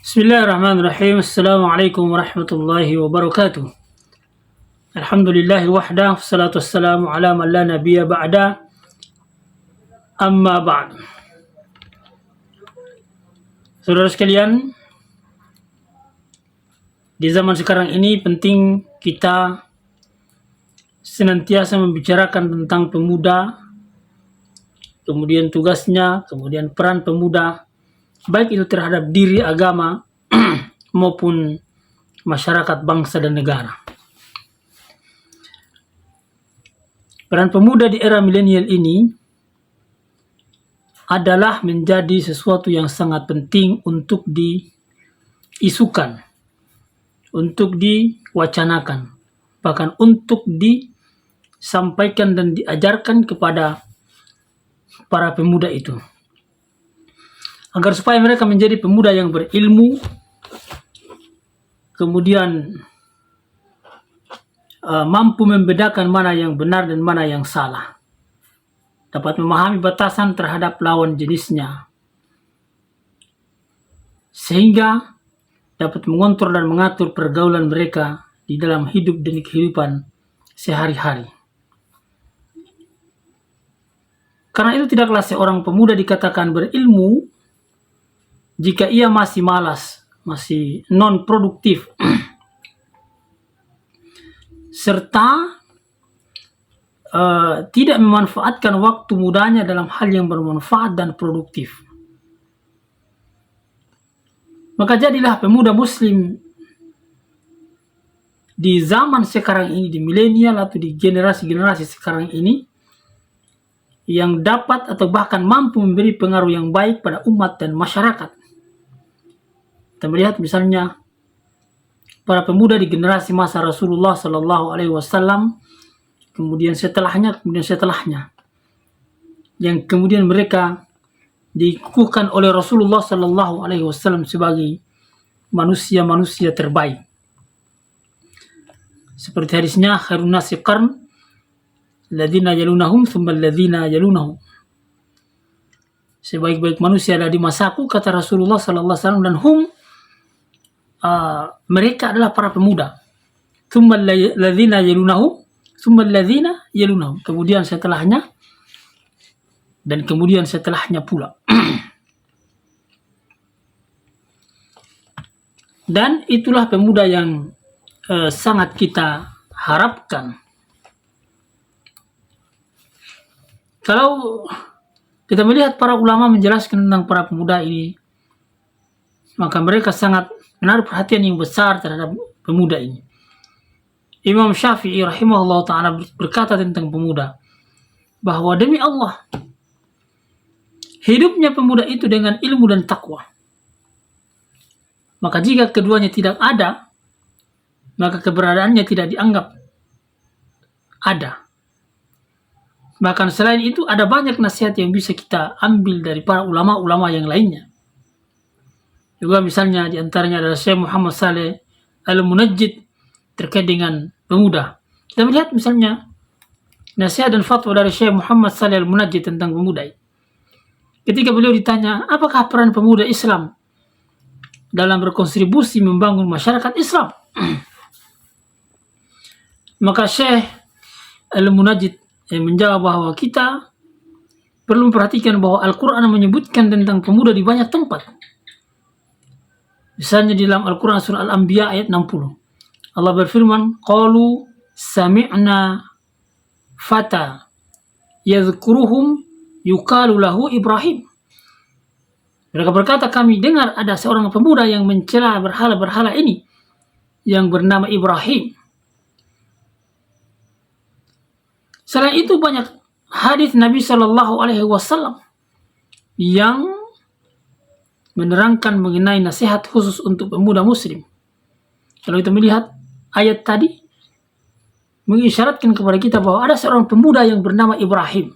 Bismillahirrahmanirrahim. Assalamualaikum warahmatullahi wabarakatuh. Alhamdulillahi wahda, wassalatu wassalamu ala man la nabiyya ba'da, amma ba'd. Saudara sekalian, di zaman sekarang ini penting kita senantiasa membicarakan tentang pemuda, kemudian tugasnya, kemudian peran pemuda, baik itu terhadap diri, agama, maupun masyarakat, bangsa, dan negara. Peran pemuda di era milenial ini adalah menjadi sesuatu yang sangat penting untuk diisukan, untuk diwacanakan, bahkan untuk disampaikan dan diajarkan kepada para pemuda itu. Agar supaya mereka menjadi pemuda yang berilmu, kemudian mampu membedakan mana yang benar dan mana yang salah, dapat memahami batasan terhadap lawan jenisnya, sehingga dapat mengontrol dan mengatur pergaulan mereka di dalam hidup dan kehidupan sehari-hari. Karena itu tidaklah seorang pemuda dikatakan berilmu jika ia masih malas, masih non-produktif, serta tidak memanfaatkan waktu mudanya dalam hal yang bermanfaat dan produktif. Maka jadilah pemuda muslim di zaman sekarang ini, di milenial atau di generasi-generasi sekarang ini, yang dapat atau bahkan mampu memberi pengaruh yang baik pada umat dan masyarakat. Kita melihat misalnya para pemuda di generasi masa Rasulullah Sallallahu Alaihi Wasallam, kemudian setelahnya, yang kemudian mereka dikukuhkan oleh Rasulullah Sallallahu Alaihi Wasallam sebagai manusia-manusia terbaik. Seperti hadisnya, khairun nasi qarn, ladzina yalunahum, thumma ladzina yalunahum. Sebaik-baik manusia adalah di masaku, kata Rasulullah Sallallahu Alaihi Wasallam, dan mereka adalah para pemuda. Thumma ladzina yalunahum, thumma ladzina yalunahum. Kemudian setelahnya, dan kemudian setelahnya pula. Dan itulah pemuda yang sangat kita harapkan. Kalau kita melihat para ulama menjelaskan tentang para pemuda ini, maka mereka sangat menaruh perhatian yang besar terhadap pemuda ini. Imam Syafi'i rahimahullah ta'ala berkata tentang pemuda, bahwa demi Allah, hidupnya pemuda itu dengan ilmu dan takwa. Maka jika keduanya tidak ada, maka keberadaannya tidak dianggap ada. Bahkan selain itu ada banyak nasihat yang bisa kita ambil dari para ulama-ulama yang lainnya. Juga misalnya diantaranya adalah Syekh Muhammad Saleh Al-Munajjid terkait dengan pemuda. Kita melihat misalnya nasihat dan fatwa dari Syekh Muhammad Saleh Al-Munajjid tentang pemuda. Ketika beliau ditanya, apakah peran pemuda Islam dalam berkontribusi membangun masyarakat Islam? Maka Syekh Al-Munajjid menjawab bahwa kita perlu memperhatikan bahwa Al-Quran menyebutkan tentang pemuda di banyak tempat. Misalnya di dalam Al-Quran surah Al-Anbiya ayat 60. Allah berfirman, qalu sami'na fata yadhkuruhum yuqalu lahu Ibrahim. Mereka berkata, kami dengar ada seorang pemuda yang mencela berhala-berhala ini yang bernama Ibrahim. Selain itu banyak hadis Nabi Shallallahu Alaihi Wasallam yang menerangkan mengenai nasihat khusus untuk pemuda muslim. Kalau kita melihat ayat tadi, mengisyaratkan kepada kita bahwa ada seorang pemuda yang bernama Ibrahim,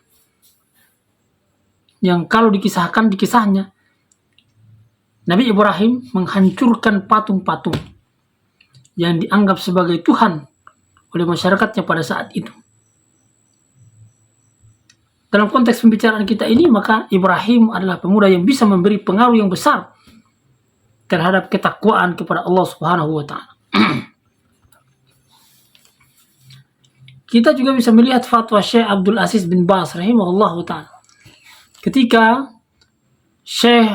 yang kalau dikisahkan di kisahnya, Nabi Ibrahim menghancurkan patung-patung yang dianggap sebagai Tuhan oleh masyarakatnya pada saat itu. Dalam konteks pembicaraan kita ini, maka Ibrahim adalah pemuda yang bisa memberi pengaruh yang besar terhadap ketakwaan kepada Allah Subhanahu wa taala. Kita juga bisa melihat fatwa Syekh Abdul Aziz bin Baz rahimahullah taala. Ketika Syekh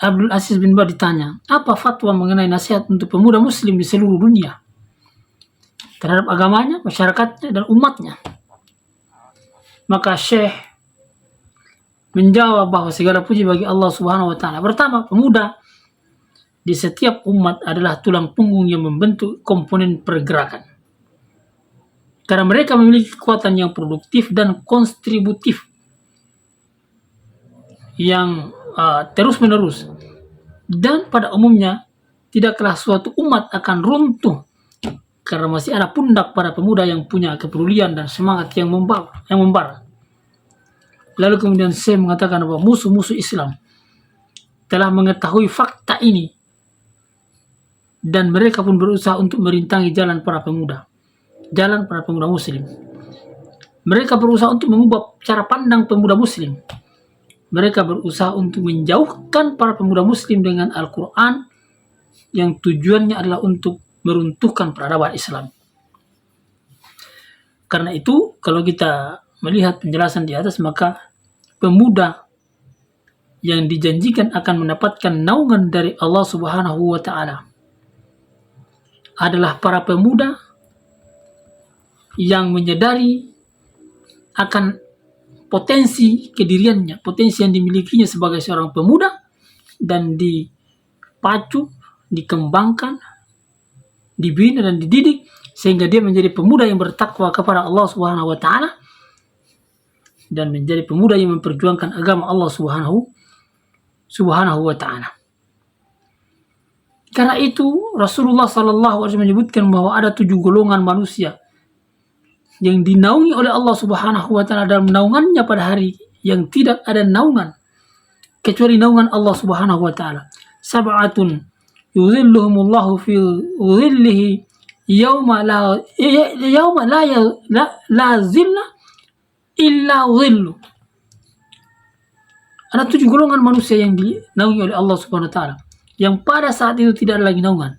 Abdul Aziz bin Baz ditanya, apa fatwa mengenai nasihat untuk pemuda muslim di seluruh dunia terhadap agamanya, masyarakatnya, dan umatnya? Maka Syekh menjawab bahwa segala puji bagi Allah Subhanahu wa taala. Pertama, pemuda di setiap umat adalah tulang punggung yang membentuk komponen pergerakan. Karena mereka memiliki kekuatan yang produktif dan kontributif yang terus-menerus. Dan pada umumnya, tidaklah suatu umat akan runtuh karena masih ada pundak para pemuda yang punya kepedulian dan semangat yang membara. Lalu kemudian saya mengatakan bahwa musuh-musuh Islam telah mengetahui fakta ini dan mereka pun berusaha untuk merintangi jalan para pemuda muslim. Mereka berusaha untuk mengubah cara pandang pemuda muslim. Mereka berusaha untuk menjauhkan para pemuda muslim dengan Al-Quran yang tujuannya adalah untuk meruntuhkan peradaban Islam. Karena itu, kalau kita melihat penjelasan di atas, maka pemuda yang dijanjikan akan mendapatkan naungan dari Allah Subhanahu wa taala adalah para pemuda yang menyadari akan potensi kediriannya, potensi yang dimilikinya sebagai seorang pemuda, dan dipacu, dikembangkan, dibina dan dididik sehingga dia menjadi pemuda yang bertakwa kepada Allah Subhanahu wa taala dan menjadi pemuda yang memperjuangkan agama Allah Subhanahu wa taala. Karena itu Rasulullah sallallahu alaihi wasallam menyebutkan bahwa ada 7 golongan manusia yang dinaungi oleh Allah Subhanahu wa taala dalam naungannya pada hari yang tidak ada naungan kecuali naungan Allah Subhanahu wa taala. Sab'atun yuzilluhumullahu fi dhillihi yauma la zilla illa dhillu. Ada 7 golongan manusia yang dinaungi oleh Allah Subhanahu wa taala yang pada saat itu tidak ada lagi naungan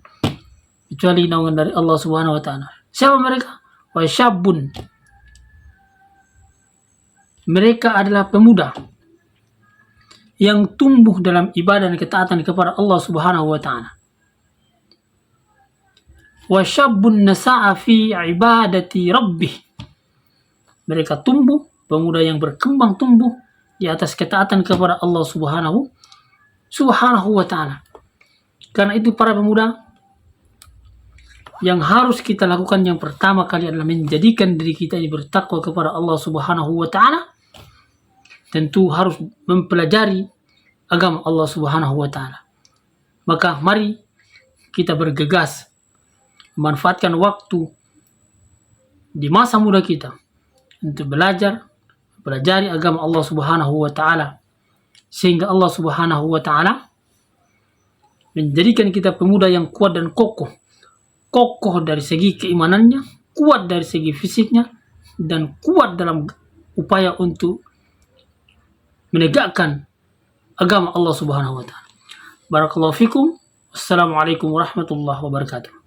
kecuali naungan dari Allah Subhanahu wa taala. Siapa mereka? Wa syabun. Mereka adalah pemuda yang tumbuh dalam ibadah dan ketaatan kepada Allah Subhanahu wa taala. Wa syabun nasa'a fi ibadati rabbih. Mereka tumbuh, pemuda yang berkembang tumbuh di atas ketaatan kepada Allah Subhanahu wa taala. Karena itu para pemuda, yang harus kita lakukan yang pertama kali adalah menjadikan diri kita ini bertakwa kepada Allah Subhanahu wa taala. Tentu harus mempelajari agama Allah Subhanahu wa taala. Maka mari kita bergegas memanfaatkan waktu di masa muda kita untuk pelajari agama Allah Subhanahu wa taala sehingga Allah Subhanahu wa taala menjadikan kita pemuda yang kuat dan kokoh dari segi keimanannya, kuat dari segi fisiknya, dan kuat dalam upaya untuk menegakkan agama Allah Subhanahu wa taala. Barakallahu fikum. Assalamualaikum warahmatullahi wabarakatuh.